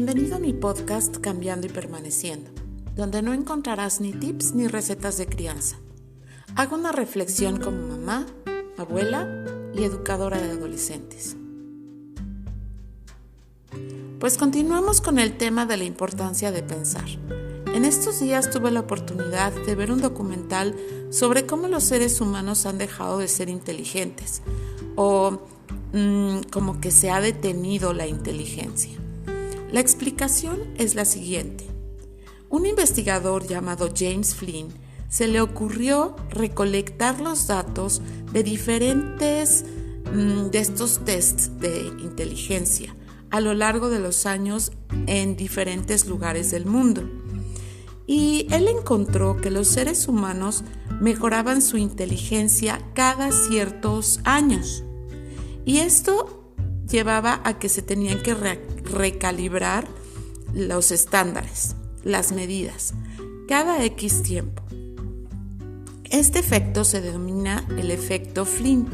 Bienvenido a mi podcast Cambiando y Permaneciendo, donde no encontrarás ni tips ni recetas de crianza. Hago una reflexión como mamá, abuela y educadora de adolescentes. Pues continuamos con el tema de la importancia de pensar. En estos días tuve la oportunidad de ver un documental sobre cómo los seres humanos han dejado de ser inteligentes o como que se ha detenido la inteligencia. La explicación es la siguiente. Un investigador llamado James Flynn se le ocurrió recolectar los datos de diferentes de estos tests de inteligencia a lo largo de los años en diferentes lugares del mundo. Y él encontró que los seres humanos mejoraban su inteligencia cada ciertos años. Y esto llevaba a que se tenían que recalibrar los estándares, las medidas, cada X tiempo. Este efecto se denomina el efecto Flynn.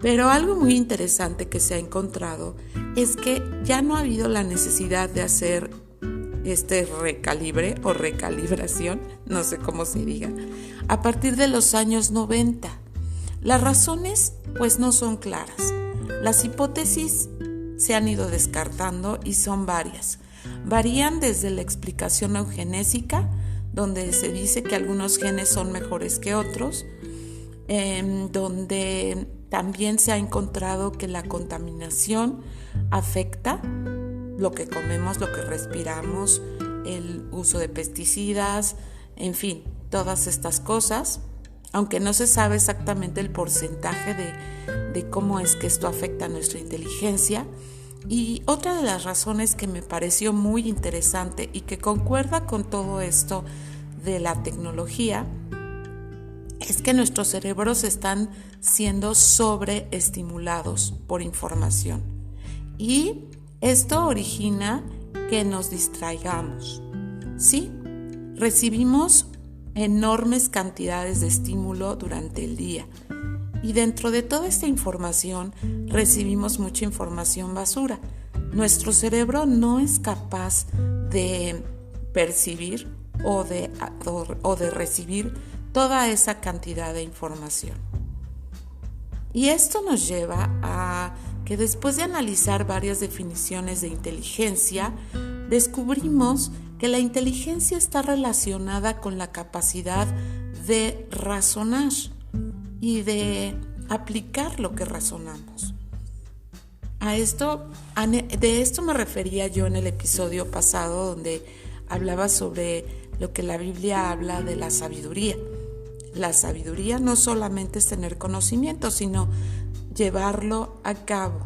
Pero algo muy interesante que se ha encontrado es que ya no ha habido la necesidad de hacer este recalibre o recalibración, no sé cómo se diga, a partir de los años 90. Las razones pues no son claras. Las hipótesis se han ido descartando y son varias. Varían desde la explicación eugenésica, donde se dice que algunos genes son mejores que otros, donde también se ha encontrado que la contaminación afecta lo que comemos, lo que respiramos, el uso de pesticidas, en fin, todas estas cosas, aunque no se sabe exactamente el porcentaje de cómo es que esto afecta a nuestra inteligencia. Y otra de las razones que me pareció muy interesante y que concuerda con todo esto de la tecnología es que nuestros cerebros están siendo sobreestimulados por información y esto origina que nos distraigamos. Sí, recibimos enormes cantidades de estímulo durante el día y dentro de toda esta información recibimos mucha información basura. Nuestro cerebro no es capaz de percibir o de recibir toda esa cantidad de información. Y esto nos lleva a que después de analizar varias definiciones de inteligencia, descubrimos que la inteligencia está relacionada con la capacidad de razonar y de aplicar lo que razonamos. De esto me refería yo en el episodio pasado donde hablaba sobre lo que la Biblia habla de la sabiduría. La sabiduría no solamente es tener conocimiento, sino llevarlo a cabo.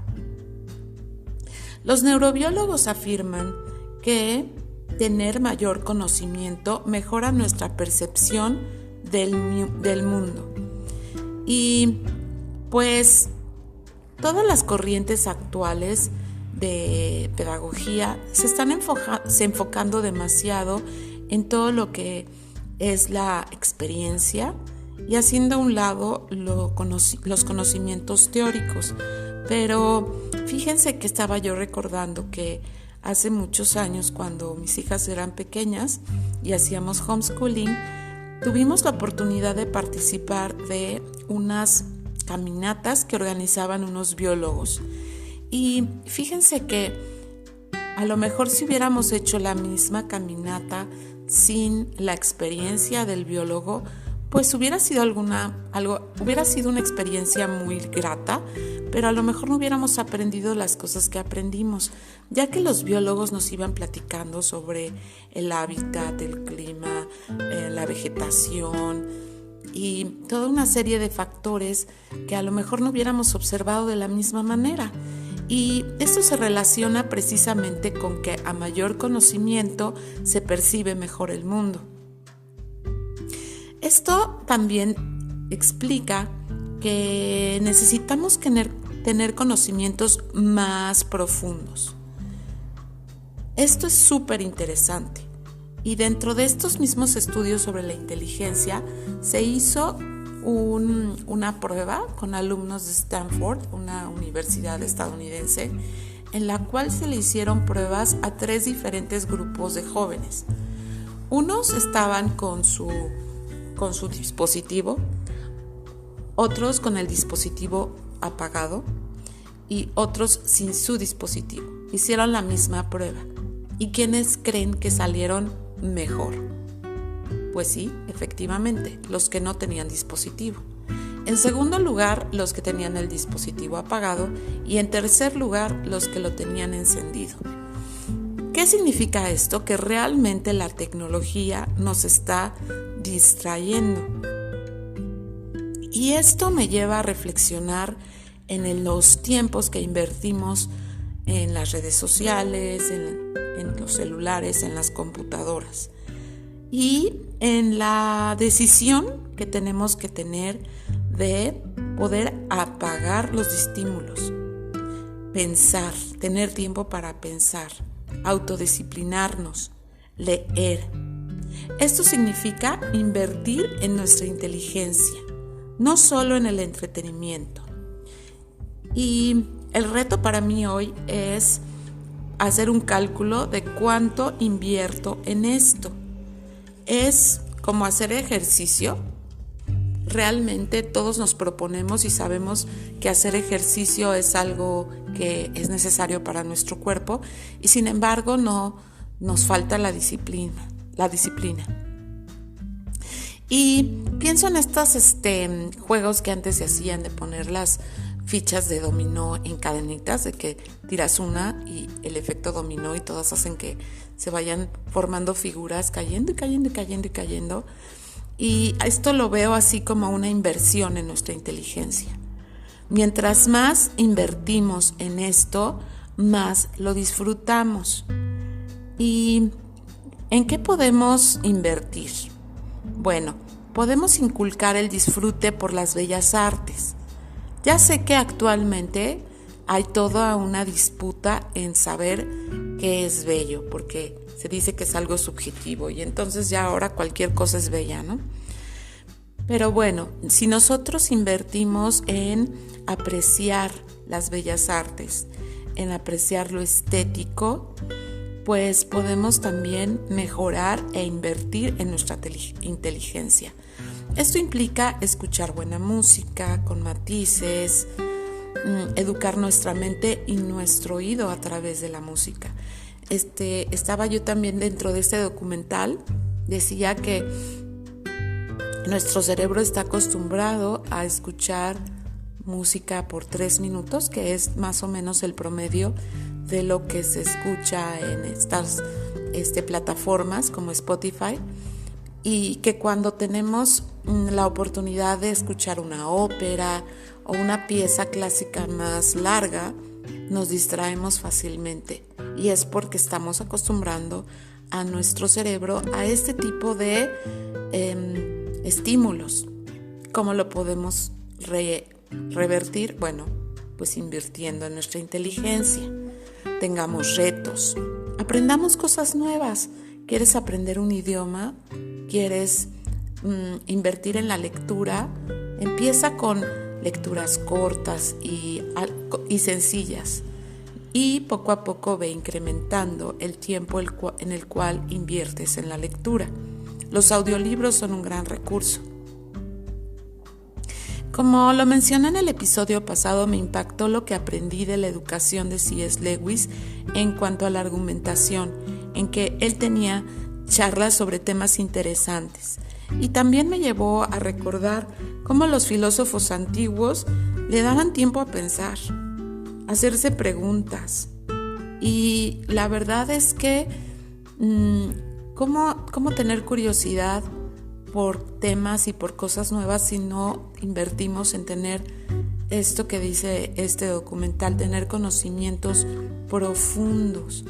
Los neurobiólogos afirman que tener mayor conocimiento mejora nuestra percepción del mundo. Y pues todas las corrientes actuales de pedagogía se están enfocando demasiado en todo lo que es la experiencia y haciendo a un lado los conocimientos teóricos. Pero fíjense que estaba yo recordando que hace muchos años, cuando mis hijas eran pequeñas y hacíamos homeschooling, tuvimos la oportunidad de participar de unas caminatas que organizaban unos biólogos. Y fíjense que a lo mejor si hubiéramos hecho la misma caminata sin la experiencia del biólogo, pues hubiera sido una experiencia muy grata, pero a lo mejor no hubiéramos aprendido las cosas que aprendimos, ya que los biólogos nos iban platicando sobre el hábitat, el clima, la vegetación y toda una serie de factores que a lo mejor no hubiéramos observado de la misma manera. Y esto se relaciona precisamente con que a mayor conocimiento se percibe mejor el mundo. Esto también explica que necesitamos tener conocimientos más profundos. Esto es súper interesante. Y dentro de estos mismos estudios sobre la inteligencia se hizo una prueba con alumnos de Stanford, una universidad estadounidense, en la cual se le hicieron pruebas a 3 diferentes grupos de jóvenes. Unos estaban con su dispositivo, otros con el dispositivo apagado y otros sin su dispositivo. Hicieron la misma prueba. ¿Y quiénes creen que salieron mejor? Pues sí, efectivamente, los que no tenían dispositivo. En segundo lugar, los que tenían el dispositivo apagado y en tercer lugar, los que lo tenían encendido. ¿Qué significa esto? Que realmente la tecnología nos está distrayendo. Y esto me lleva a reflexionar en los tiempos que invertimos en las redes sociales, en los celulares, en las computadoras y en la decisión que tenemos que tener de poder apagar los estímulos, pensar, tener tiempo para pensar, autodisciplinarnos, leer. Esto significa invertir en nuestra inteligencia, no solo en el entretenimiento. Y el reto para mí hoy es hacer un cálculo de cuánto invierto en esto. Es como hacer ejercicio. Realmente todos nos proponemos y sabemos que hacer ejercicio es algo que es necesario para nuestro cuerpo y sin embargo no nos falta la disciplina. Y pienso en estos juegos que antes se hacían de poner las fichas de dominó en cadenitas, de que tiras una y el efecto dominó y todas hacen que se vayan formando figuras cayendo y cayendo y cayendo y cayendo. Y esto lo veo así como una inversión en nuestra inteligencia. Mientras más invertimos en esto, más lo disfrutamos. ¿Y en qué podemos invertir? Bueno, podemos inculcar el disfrute por las bellas artes. Ya sé que actualmente hay toda una disputa en saber qué es bello, porque se dice que es algo subjetivo y entonces ya ahora cualquier cosa es bella, ¿no? Pero bueno, si nosotros invertimos en apreciar las bellas artes, en apreciar lo estético, pues podemos también mejorar e invertir en nuestra inteligencia. Esto implica escuchar buena música con matices, educar nuestra mente y nuestro oído a través de la música. Estaba yo también dentro de este documental, decía que nuestro cerebro está acostumbrado a escuchar música por 3 minutos, que es más o menos el promedio de lo que se escucha en estas plataformas como Spotify, y que cuando tenemos la oportunidad de escuchar una ópera o una pieza clásica más larga, nos distraemos fácilmente, y es porque estamos acostumbrando a nuestro cerebro a este tipo de estímulos. ¿Cómo lo podemos revertir? Bueno, pues invirtiendo en nuestra inteligencia. Tengamos retos, aprendamos cosas nuevas. ¿Quieres aprender un idioma? ¿Quieres invertir en la lectura? Empieza con lecturas cortas y sencillas, y poco a poco ve incrementando el tiempo en el cual inviertes en la lectura. Los audiolibros son un gran recurso. Como lo mencioné en el episodio pasado, me impactó lo que aprendí de la educación de C.S. Lewis en cuanto a la argumentación, en que él tenía charlas sobre temas interesantes. Y también me llevó a recordar cómo los filósofos antiguos le daban tiempo a pensar, a hacerse preguntas. Y la verdad es que ¿cómo tener curiosidad por temas y por cosas nuevas si no invertimos en tener esto que dice este documental, tener conocimientos profundos?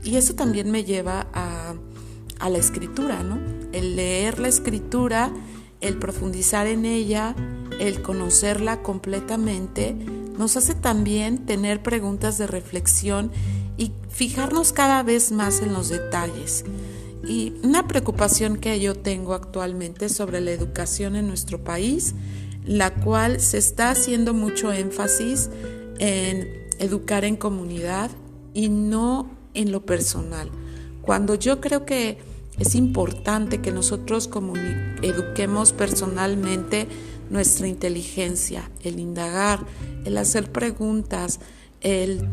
Y eso también me lleva a la escritura, ¿no? El leer la escritura, el profundizar en ella, el conocerla completamente, nos hace también tener preguntas de reflexión y fijarnos cada vez más en los detalles. Y una preocupación que yo tengo actualmente sobre la educación en nuestro país, la cual se está haciendo mucho énfasis en educar en comunidad, y no en lo personal. Cuando yo creo que es importante que nosotros eduquemos personalmente nuestra inteligencia, el indagar, el hacer preguntas, el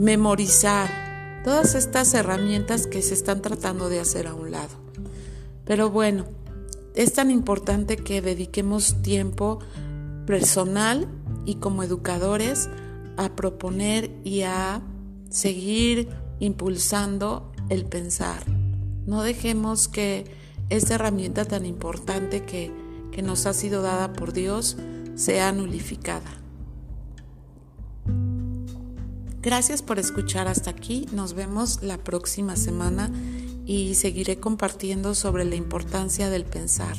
memorizar, todas estas herramientas que se están tratando de hacer a un lado. Pero bueno, es tan importante que dediquemos tiempo personal y como educadores a proponer y a seguir impulsando el pensar. No dejemos que esta herramienta tan importante que nos ha sido dada por Dios sea nulificada. Gracias por escuchar hasta aquí. Nos vemos la próxima semana y seguiré compartiendo sobre la importancia del pensar.